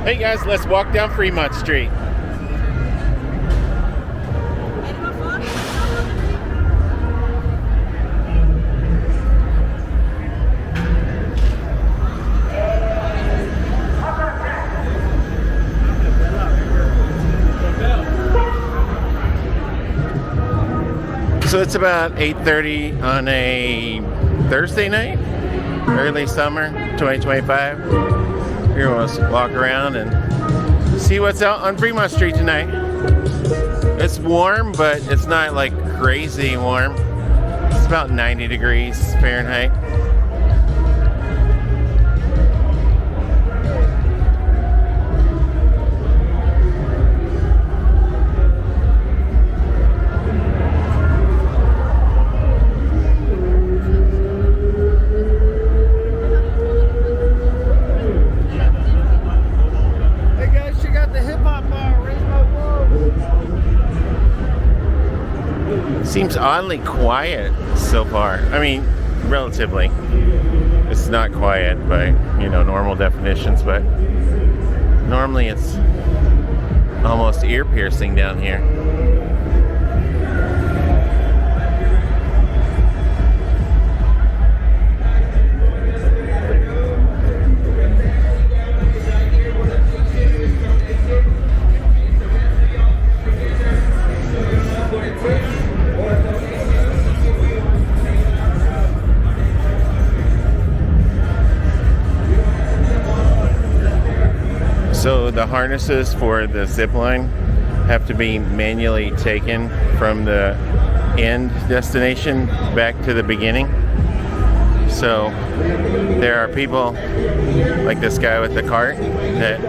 Hey guys, let's walk down Fremont Street. So it's about 8:30 on a Thursday night, early summer 2025. Here we'll walk around and see what's out on Fremont Street tonight. It's warm, but it's not like crazy warm. It's about 90 degrees Fahrenheit. Seems oddly quiet so far. I mean, relatively. It's not quiet by, you know, normal definitions, but normally it's almost ear piercing down here. So the harnesses for the Zipline have to be manually taken from the end destination back to the beginning. So there are people like this guy with the cart that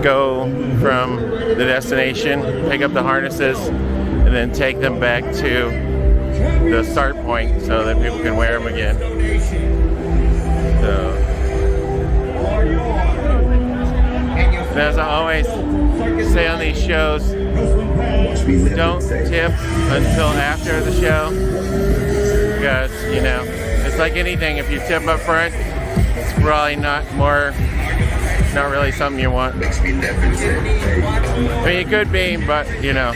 go from the destination, pick up the harnesses, and then take them back to the start point so that people can wear them again. So. And as I always say on these shows, don't tip until after the show, because, you know, it's like anything. If you tip up front, it's probably not really something you want. I mean, it could be, but, you know,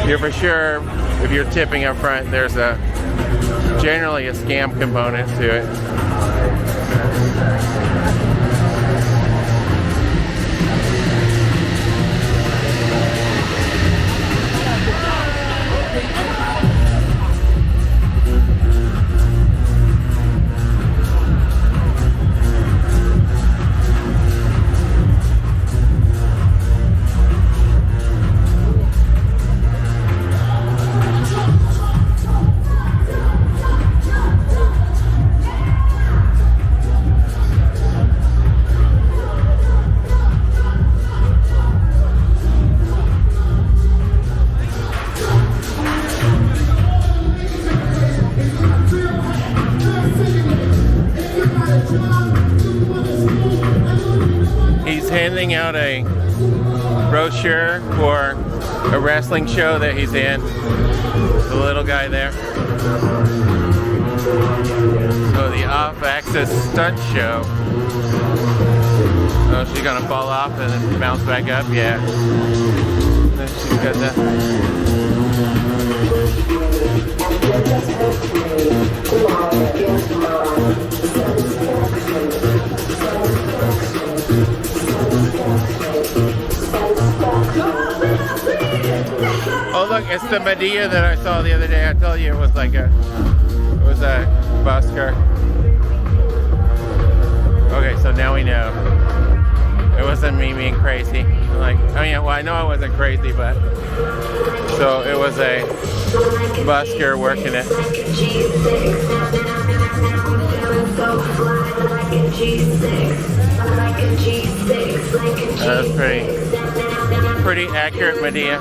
you're for sure, if you're tipping up front, there's generally a scam component to it. Handing out a brochure for a wrestling show that he's in. The little guy there. So the off-axis stunt show. Oh, she's gonna fall off and then bounce back up? Yeah. Then she's got that. Oh look, it's the Madea that I saw the other day. I told you it was like a busker. Okay, so now we know. It wasn't me being crazy. Like, I mean, well, I know I wasn't crazy, but so it was a busker working it. That was pretty accurate, Madea.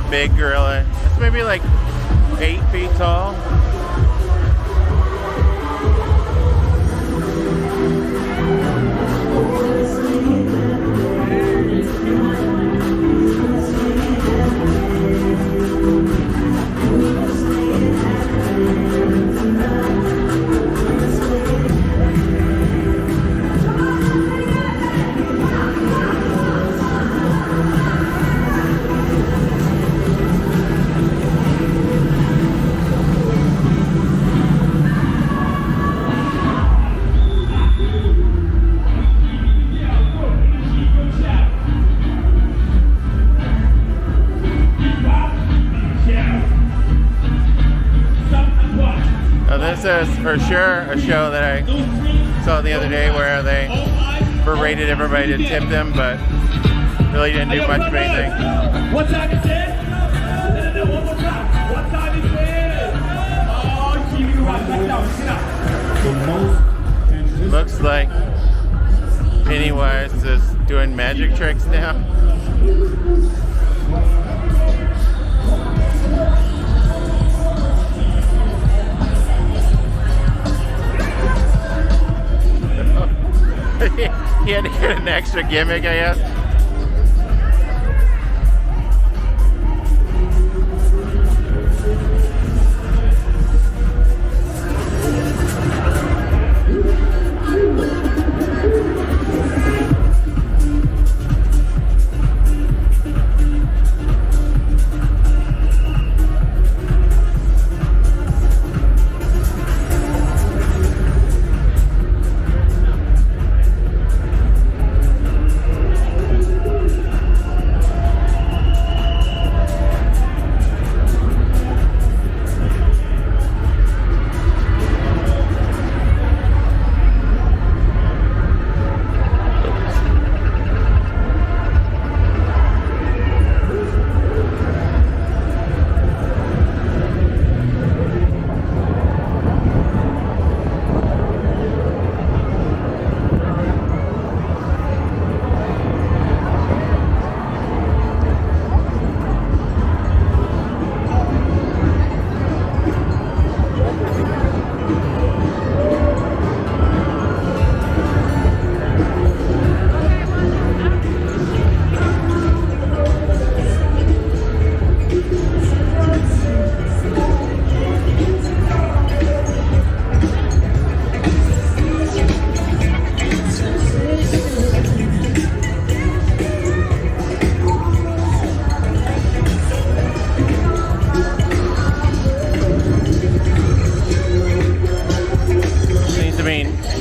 Big gorilla. It's maybe like 8 feet tall. This is for sure a show that I saw the other day where they berated everybody to tip them, but really didn't do much of anything. What time is it? One more time. What time is it? Oh, keep it right back down. Looks like Pennywise is doing magic tricks now. He had to get an extra gimmick, I guess.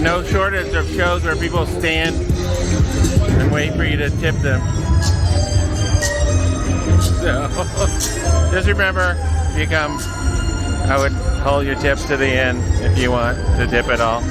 No shortage of shows where people stand and wait for you to tip them. So, just remember, if you come, I would hold your tip to the end if you want to tip at all.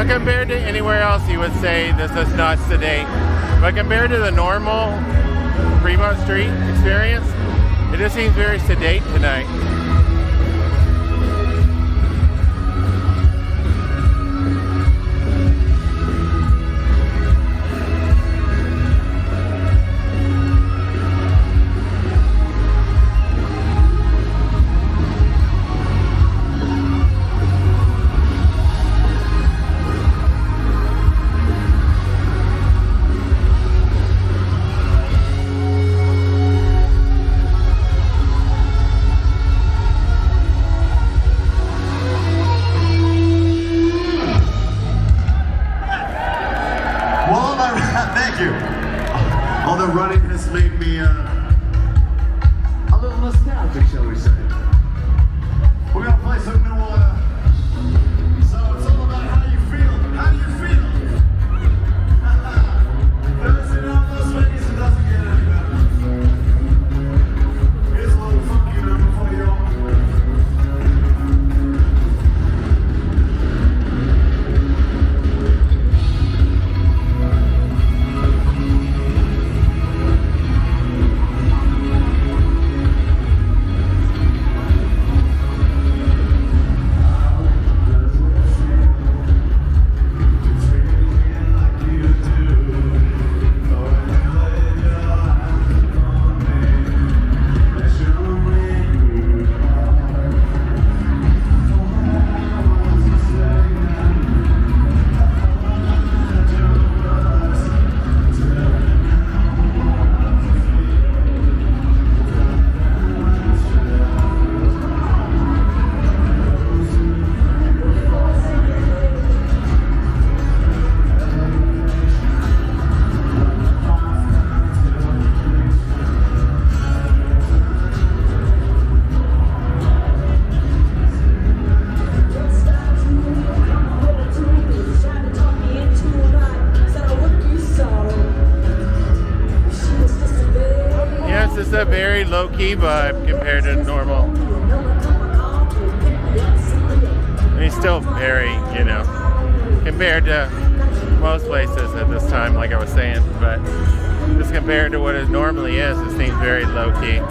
But compared to anywhere else, you would say this is not sedate. But compared to the normal Fremont Street Experience, it just seems very sedate tonight. All the running has made me a little nostalgic, shall we say. We're gonna play some new so it's all about how you feel. How do you feel? Thursday night, Las Vegas, it doesn't get any better. Here's a little funky number for y'all. It's a very low-key vibe compared to normal. And he's still very, compared to most places at this time, like I was saying, but just compared to what it normally is, it seems very low-key.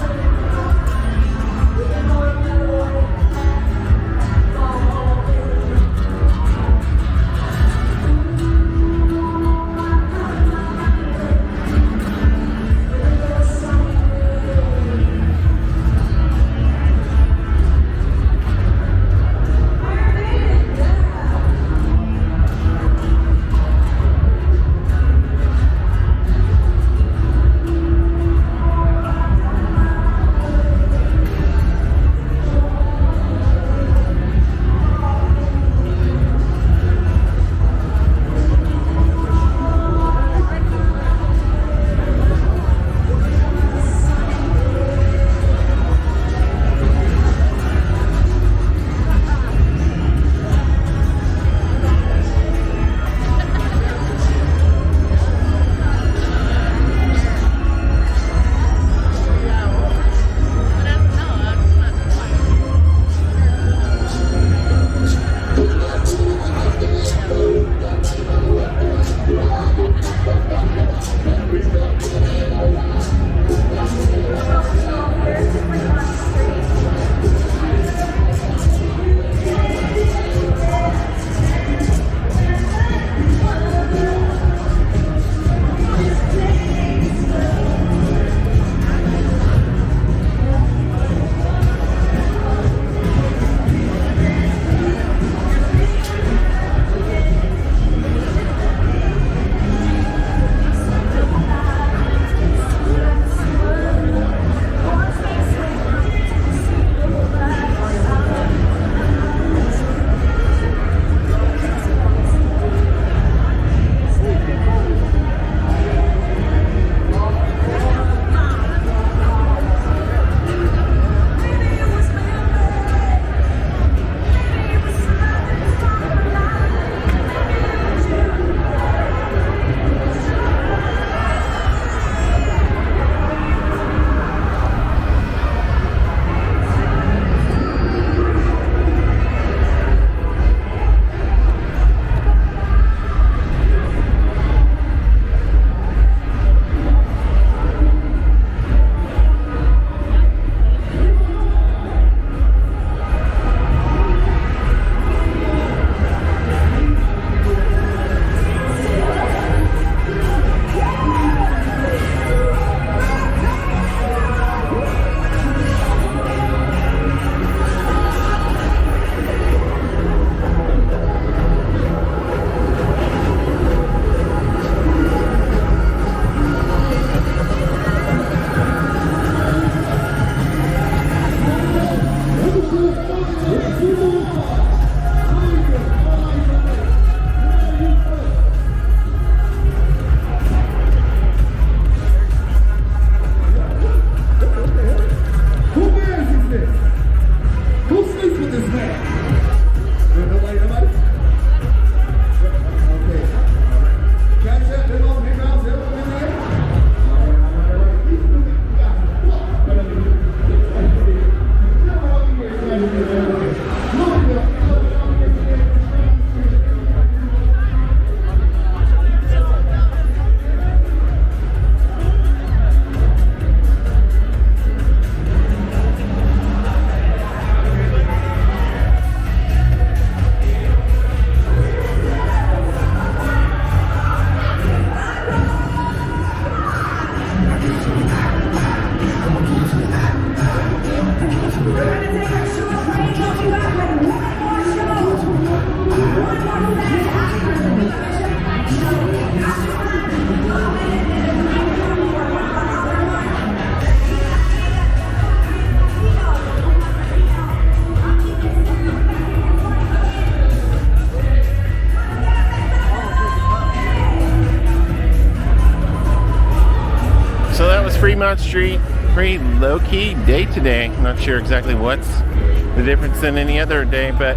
So that was Fremont Street. Pretty low-key day today. Not sure exactly what's the difference than any other day, but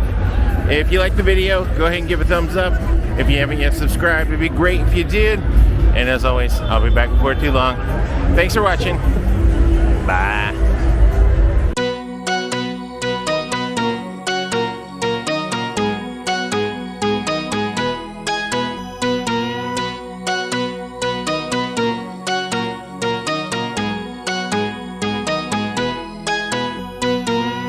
if you like the video, go ahead and give a thumbs up. If you haven't yet subscribed, it'd be great if you did. And as always, I'll be back before too long. Thanks for watching.